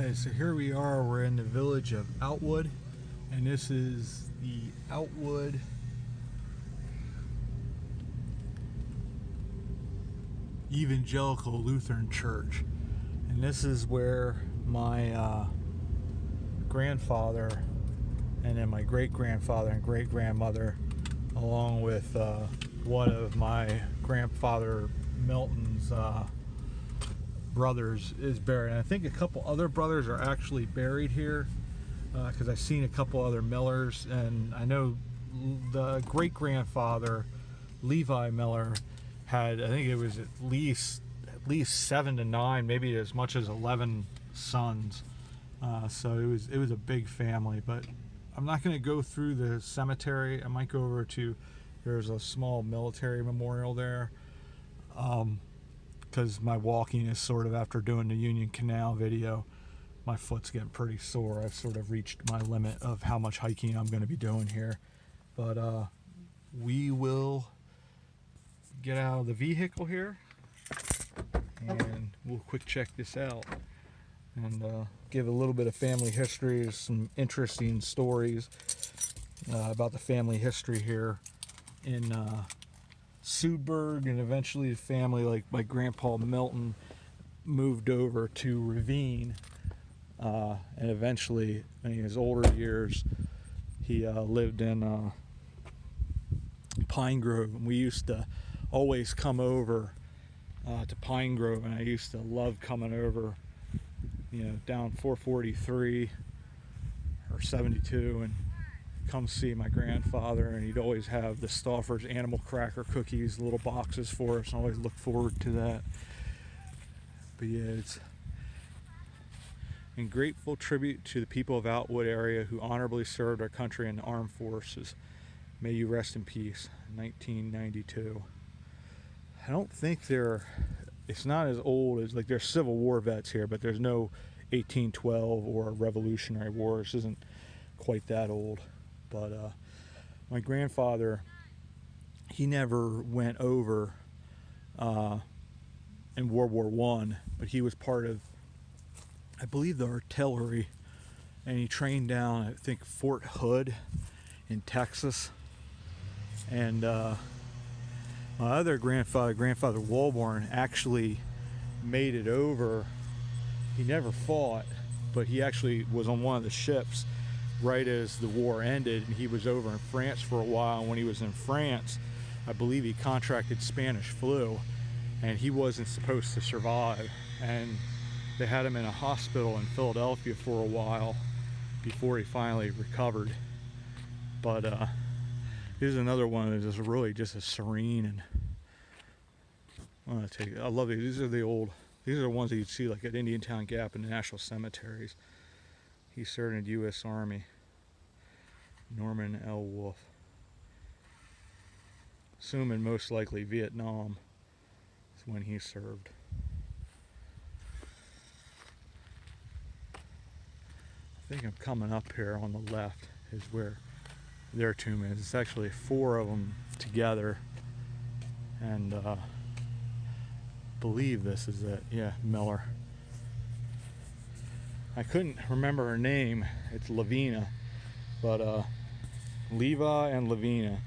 Alright, so here we are, we're in the village of Outwood, and this is the Outwood Evangelical Lutheran Church. And this is where my grandfather and then my great-grandfather and great-grandmother, along with one of my grandfather Milton's brothers, is buried. And I think a couple other brothers are actually buried here, because I've seen a couple other Millers, and I know the great-grandfather Levi Miller had, I think it was at least 7 to 9, maybe as much as 11 sons. So it was a big family. But I'm not going to go through the cemetery. I might go over to, there's a small military memorial there, because my walking is sort of, after doing the Union Canal video, my foot's getting pretty sore. I've sort of reached my limit of how much hiking I'm going to be doing here. But we will get out of the vehicle here and we'll quick check this out and give a little bit of family history, some interesting stories about the family history here in Sudburg, and eventually the family, like my grandpa Milton, moved over to Ravine, and eventually in his older years he lived in Pine Grove, and we used to always come over to Pine Grove, and I used to love coming over, down 443 or 72 and come see my grandfather, and he'd always have the Stauffer's animal cracker cookies, little boxes for us, and I always look forward to that. But yeah, it's in grateful tribute to the people of Outwood area who honorably served our country in the armed forces. May you rest in peace. 1992. I don't think it's not as old as, like, there's Civil War vets here, but there's no 1812 or Revolutionary War. This isn't quite that old. But my grandfather, he never went over in World War I, but he was part of, I believe, the artillery, and he trained down, I think, Fort Hood in Texas. And my other grandfather, Grandfather Walborn, actually made it over. He never fought, but he actually was on one of the ships right as the war ended, and he was over in France for a while. And when he was in France, I believe he contracted Spanish flu, and he wasn't supposed to survive, and they had him in a hospital in Philadelphia for a while before he finally recovered. But this is another one that is really just a serene, and I love these. These are the ones that you'd see like at Indiantown Gap and the National Cemeteries. He served in the U.S. Army. Norman L. Wolfe. Assuming most likely Vietnam is when he served. I think I'm coming up here on the left is where their tomb is. It's actually 4 of them together, and believe this is it. Yeah, Miller. I couldn't remember her name. It's Lavina, but Levi and Lavina.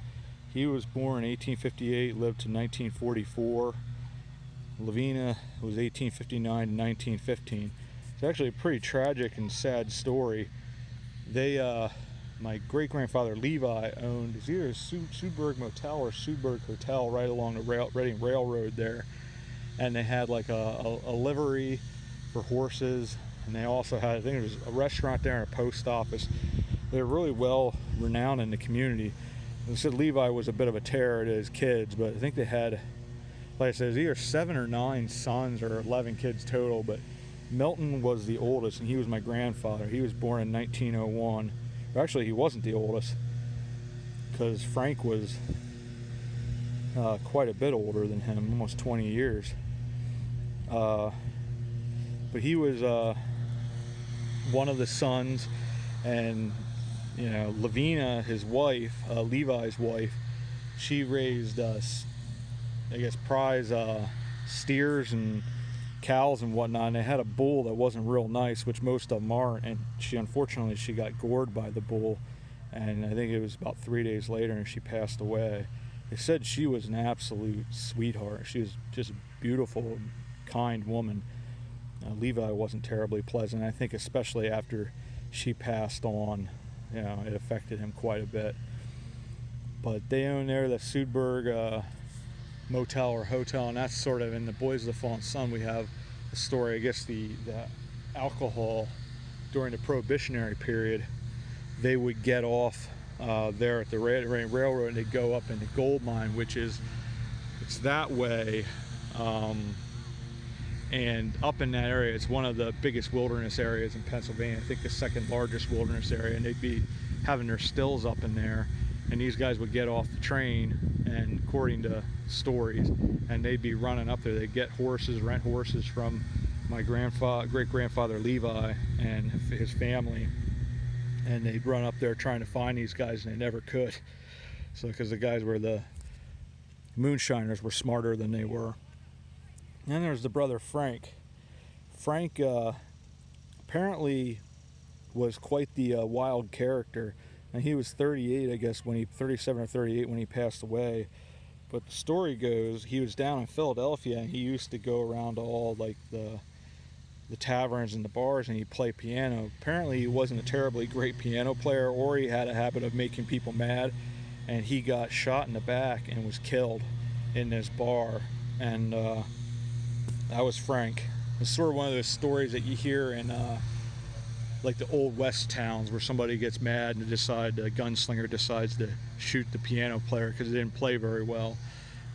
He was born in 1858, lived to 1944. Lavina was 1859 to 1915. It's actually a pretty tragic and sad story. They, my great-grandfather Levi owned, it's either Sudburg Motel or Sudburg Hotel right along the Reading Railroad there. And they had like a livery for horses, and they also had, I think it was a restaurant there and a post office. They were really well renowned in the community. They said Levi was a bit of a terror to his kids, but I think they had, like I said, it was either 7 or 9 sons or 11 kids total, but Milton was the oldest, and he was my grandfather. He was born in 1901. Actually, he wasn't the oldest, because Frank was quite a bit older than him, almost 20 years. But he was one of the sons, and Lavina, his wife, Levi's wife, she raised prize steers and cows and whatnot, and they had a bull that wasn't real nice, which most of them aren't, and unfortunately she got gored by the bull, and I think it was about 3 days later and she passed away. They said she was an absolute sweetheart. She was just a beautiful, kind woman. Levi wasn't terribly pleasant. I think especially after she passed on, it affected him quite a bit. But they own there the Sudberg motel or hotel, and that's sort of in the Boys of the Fallen Sun. We have a story, I guess the alcohol during the Prohibitionary period, they would get off there at the railroad and they'd go up in the gold mine, which is, it's that way, and up in that area, it's one of the biggest wilderness areas in Pennsylvania. I think the second largest wilderness area, and they'd be having their stills up in there, and these guys would get off the train, and according to stories, and they'd be running up there. They'd get horses, rent horses from my great-grandfather Levi and his family, and they'd run up there trying to find these guys, and they never could. So because the guys were the moonshiners, were smarter than they were. And then there's the brother Frank. Frank apparently was quite the wild character, and he was 38, I guess, 37 or 38 when he passed away. But the story goes, he was down in Philadelphia, and he used to go around to all like the taverns and the bars, and he'd play piano. Apparently he wasn't a terribly great piano player, or he had a habit of making people mad, and he got shot in the back and was killed in this bar. And that was Frank. It's sort of one of those stories that you hear in like the old West towns, where somebody gets mad and the gunslinger decides to shoot the piano player because he didn't play very well.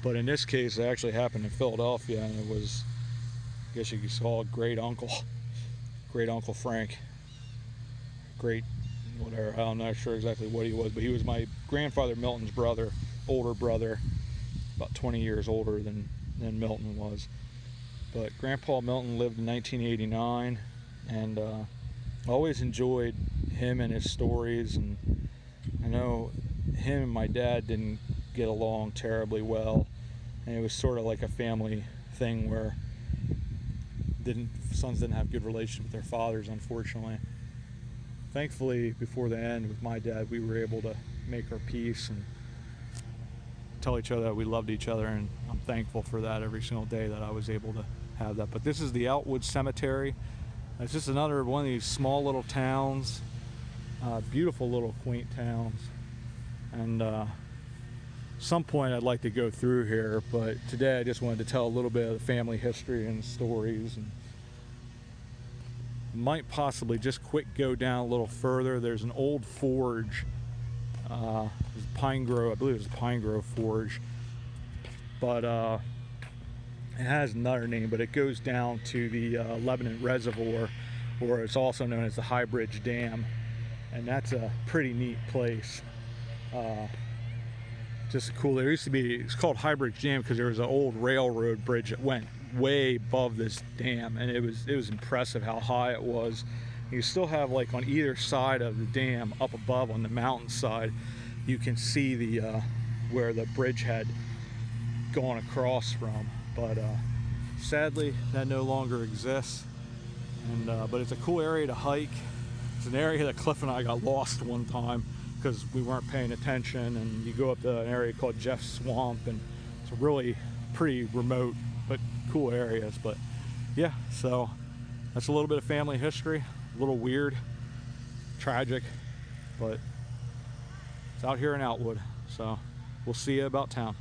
But in this case, it actually happened in Philadelphia, and it was, I guess you could call it great uncle Frank. Great, whatever, I'm not sure exactly what he was, but he was my grandfather Milton's brother, older brother, about 20 years older than Milton was. But Grandpa Milton lived in 1989, and I always enjoyed him and his stories. And I know him and my dad didn't get along terribly well, and it was sort of like a family thing where sons didn't have good relations with their fathers, unfortunately. Thankfully, before the end with my dad, we were able to make our peace and tell each other that we loved each other, and I'm thankful for that every single day that I was able to have that. But this is the Outwood Cemetery. It's just another one of these small little towns, beautiful little quaint towns, and some point I'd like to go through here, but today I just wanted to tell a little bit of the family history and stories, and might possibly just go down a little further. There's an old forge, Pine Grove, I believe it was the Pine Grove Forge, but it has another name, but it goes down to the Lebanon Reservoir, or it's also known as the High Bridge Dam, and that's a pretty neat place. Just cool. There used to be, it's called High Bridge Dam because there was an old railroad bridge that went way above this dam, and it was impressive how high it was. You still have, like, on either side of the dam, up above on the mountainside, you can see the where the bridge had gone across from. But sadly, that no longer exists. And but it's a cool area to hike. It's an area that Cliff and I got lost one time because we weren't paying attention. And you go up to an area called Jeff's Swamp, and it's really pretty remote but cool areas. But yeah, so that's a little bit of family history. A little weird, tragic, but it's out here in Outwood. So we'll see you about town.